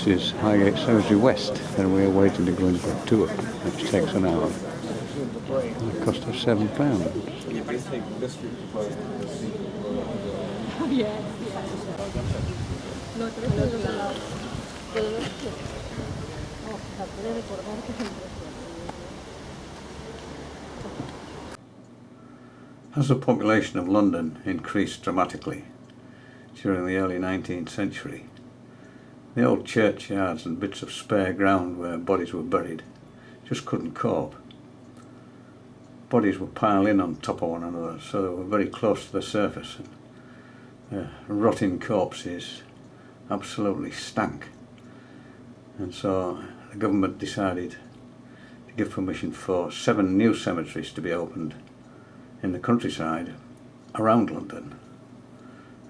This is Highgate Cemetery West, and we're waiting to go in for a tour, which takes an hour. It cost us £7. As the population of London increased dramatically during the early 19th century, the old churchyards and bits of spare ground where bodies were buried just couldn't cope. Bodies were piled in on top of one another, so they were very close to the surface, and rotting corpses absolutely stank. And so the government decided to give permission for 7 new cemeteries to be opened in the countryside around London.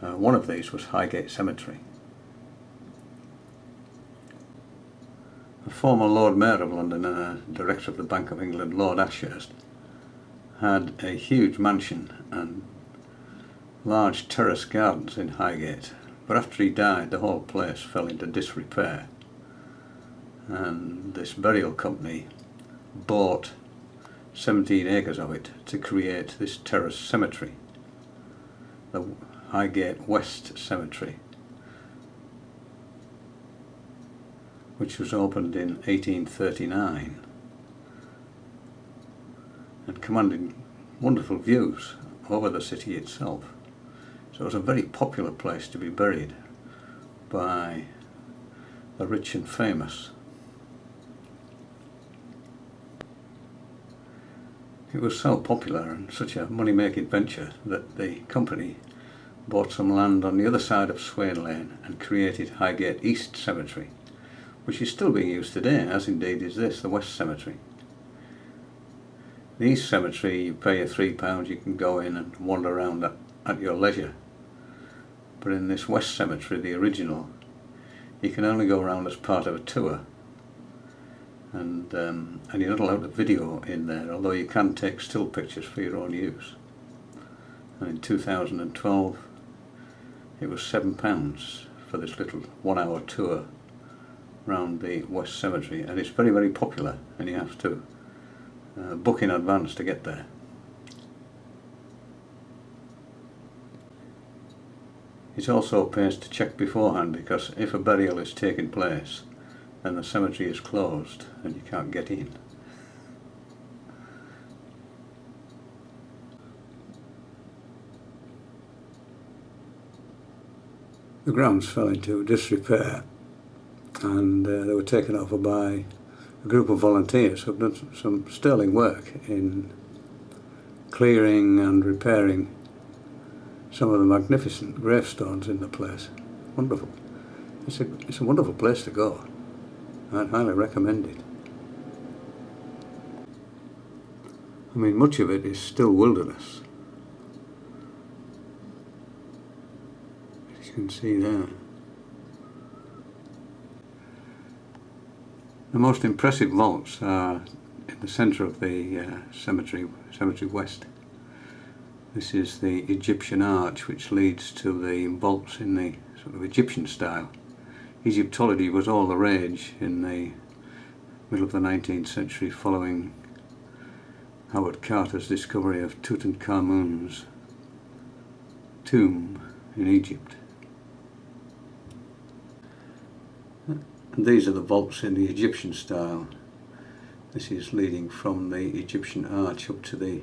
One of these was Highgate Cemetery. The former Lord Mayor of London and Director of the Bank of England, Lord Ashurst, had a huge mansion and large terrace gardens in Highgate, but after he died the whole place fell into disrepair, and this burial company bought 17 acres of it to create this terrace cemetery, the Highgate West Cemetery, which was opened in 1839 and commanded wonderful views over the city itself. So it was a very popular place to be buried by the rich and famous. It was so popular and such a money-making venture that the company bought some land on the other side of Swain Lane and created Highgate East Cemetery, which is still being used today, as indeed is this, the West Cemetery. The East Cemetery, you pay your £3, you can go in and wander around at your leisure. But in this West Cemetery, the original, you can only go around as part of a tour. And you're not allowed to video in there, although you can take still pictures for your own use. And in 2012, it was £7 for this little 1-hour tour around the West Cemetery, and it's very, very popular, and you have to book in advance to get there. It also pays to check beforehand, because if a burial is taking place, then the cemetery is closed and you can't get in. The grounds fell into disrepair, and they were taken over by a group of volunteers who have done some sterling work in clearing and repairing some of the magnificent gravestones in the place. Wonderful. It's a wonderful place to go. I'd highly recommend it. I mean, much of it is still wilderness, as you can see there. The most impressive vaults are in the centre of the Cemetery West. This is the Egyptian arch, which leads to the vaults in the sort of Egyptian style. Egyptology was all the rage in the middle of the 19th century, following Howard Carter's discovery of Tutankhamun's tomb in Egypt. And these are the vaults in the Egyptian style. This is leading from the Egyptian arch up to the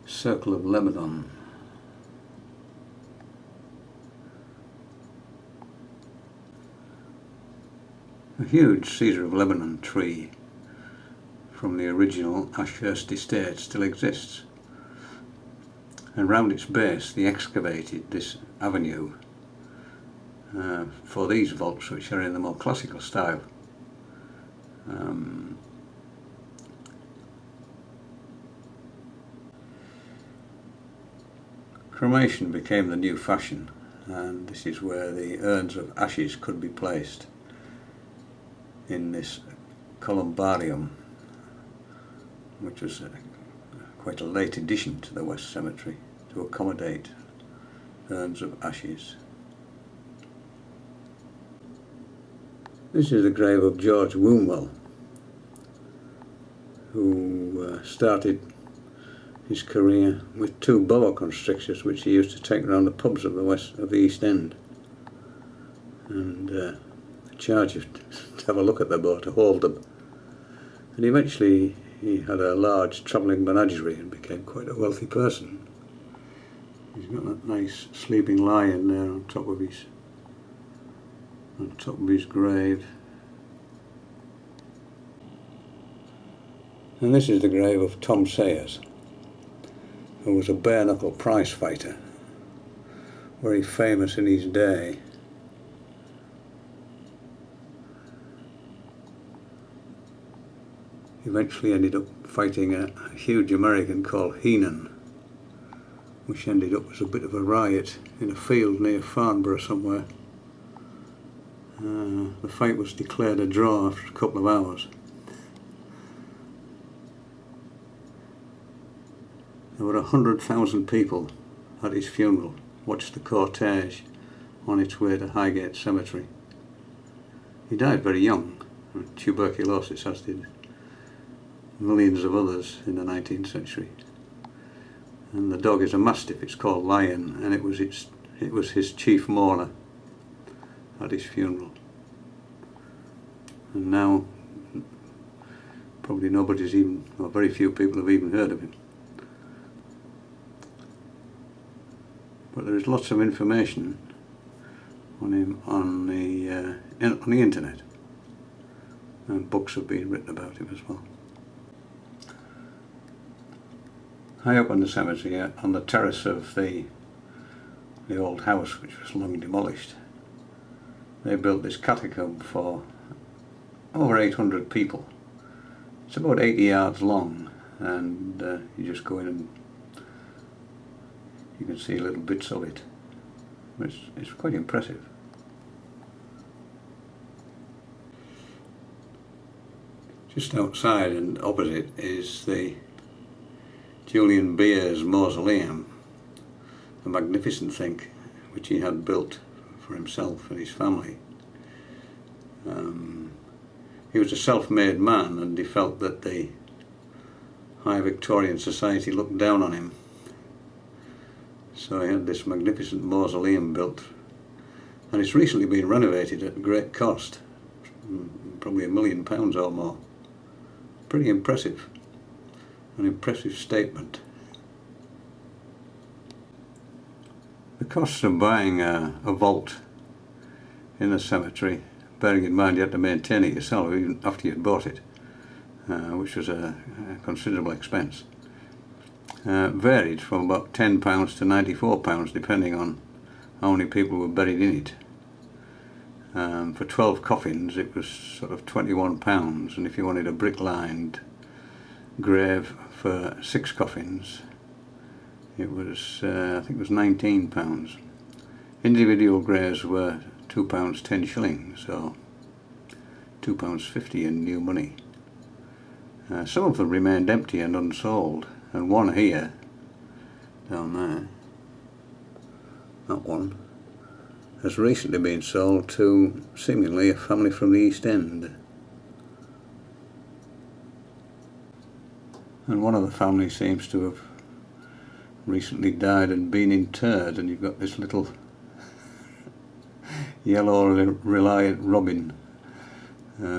Circle of Lebanon. A huge cedar of Lebanon tree from the original Ashurst estate still exists, and round its base they excavated this avenue for these vaults, which are in the more classical style. Cremation became the new fashion, and this is where the urns of ashes could be placed in this columbarium, which was quite a late addition to the West Cemetery to accommodate urns of ashes. This is the grave of George Wombwell, who started his career with 2 boa constrictors which he used to take around the pubs of the East End, and charge you to have a look at the boa, to hold them. And eventually he had a large travelling menagerie and became quite a wealthy person. He's got that nice sleeping lion there on top of his grave. And this is the grave of Tom Sayers, who was a bare-knuckle prize fighter, very famous in his day. Eventually ended up fighting a huge American called Heenan, which ended up as a bit of a riot in a field near Farnborough somewhere. The fight was declared a draw after a couple of hours. There were 100,000 people at his funeral, watched the cortege on its way to Highgate Cemetery. He died very young, tuberculosis, as did millions of others in the 19th century. And the dog is a mastiff, it's called Lion, and it was his chief mourner at his funeral. And now probably nobody's even, or very few people have even heard of him. But there is lots of information on him on the internet, and books have been written about him as well. High up on the cemetery, on the terrace of the old house, which was long demolished, they built this catacomb for over 800 people. It's about 80 yards long, and you just go in and you can see little bits of it. It's quite impressive. Just outside and opposite is the Julian Beer's mausoleum, a magnificent thing which he had built for himself and his family. He was a self-made man, and he felt that the high Victorian society looked down on him. So he had this magnificent mausoleum built, and it's recently been renovated at great cost, probably £1 million or more. Pretty impressive. An impressive statement. The costs of buying a vault in a cemetery, bearing in mind you had to maintain it yourself even after you'd bought it, which was a considerable expense, varied from about £10 to £94 depending on how many people were buried in it. For 12 coffins it was sort of £21, and if you wanted a brick-lined grave for 6 coffins it was I think it was £19. Individual graves were £2 10 shillings, so £2.50 in new money. Some of them remained empty and unsold, and one here down there, that one, has recently been sold to seemingly a family from the East End. And one of the families seems to have recently died and been interred, and you've got this little yellow reliant robin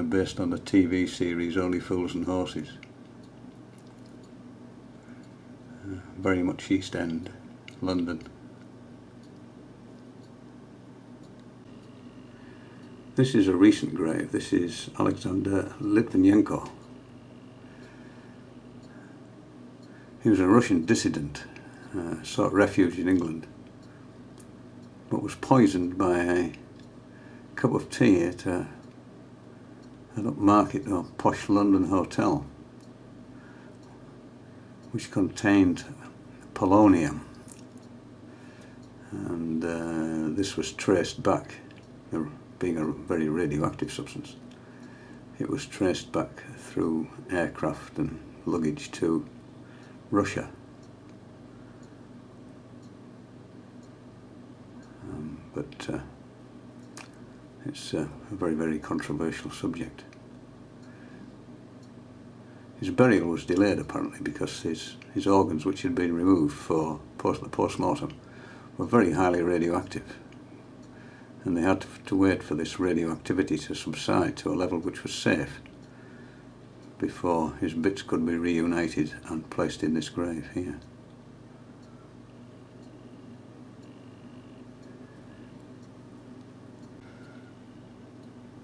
based on the TV series Only Fools and Horses. Very much East End, London. This is a recent grave. This is Alexander Litvenyenko. He was a Russian dissident, sought refuge in England, but was poisoned by a cup of tea at an upmarket or posh London hotel, which contained polonium, and this was traced back, being a very radioactive substance, it was traced back through aircraft and luggage to Russia. But It's a very, very controversial subject. His burial was delayed apparently because his organs, which had been removed for the post-mortem, were very highly radioactive, and they had to wait for this radioactivity to subside to a level which was safe before his bits could be reunited and placed in this grave here.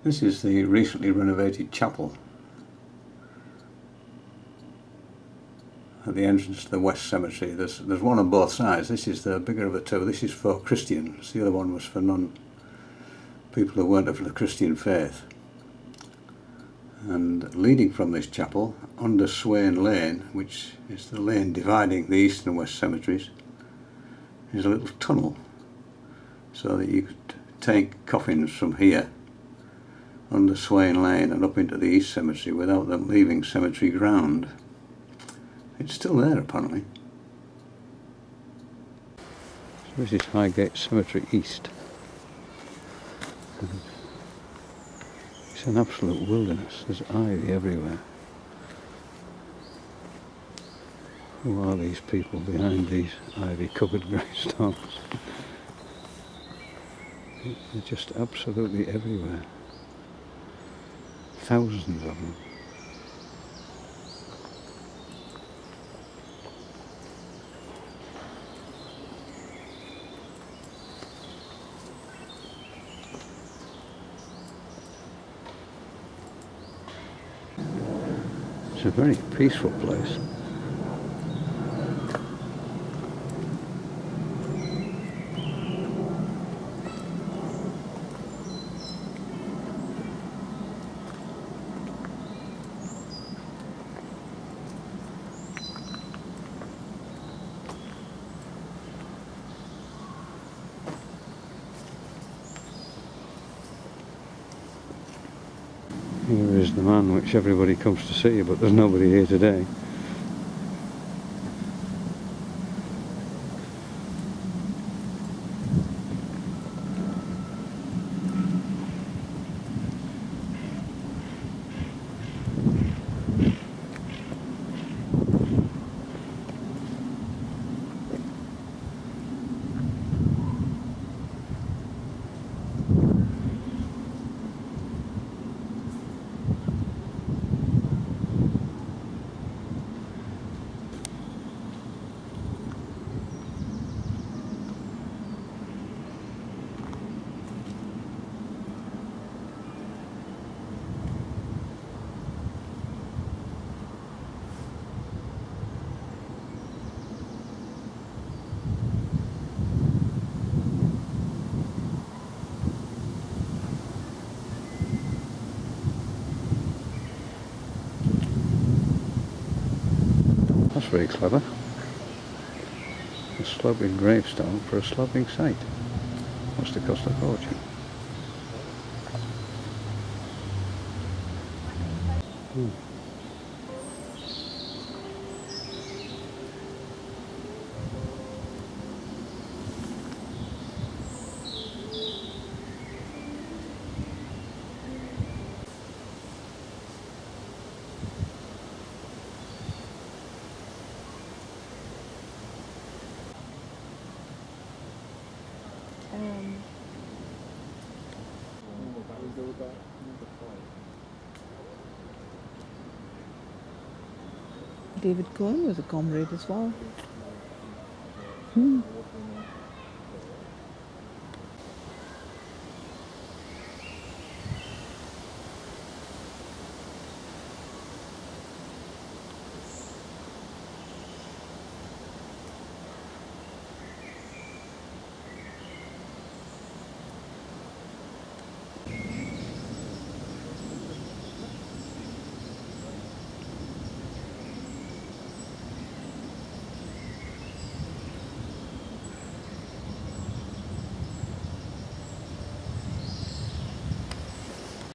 This is the recently renovated chapel at the entrance to the West Cemetery. There's one on both sides. This is the bigger of the two. This is for Christians. The other one was for people who weren't of the Christian faith. And leading from this chapel, under Swain Lane, which is the lane dividing the East and West cemeteries, is a little tunnel so that you could take coffins from here under Swain Lane and up into the East Cemetery without them leaving cemetery ground. It's still there apparently. So this is Highgate Cemetery East. It's an absolute wilderness. There's ivy everywhere. Who are these people behind these ivy-covered gravestones? They're just absolutely everywhere. Thousands of them. It's a very peaceful place. Here is the man which everybody comes to see, but there's nobody here today. That's very clever. A sloping gravestone for a sloping site. Must have cost a fortune. David Cohen was a comrade as well.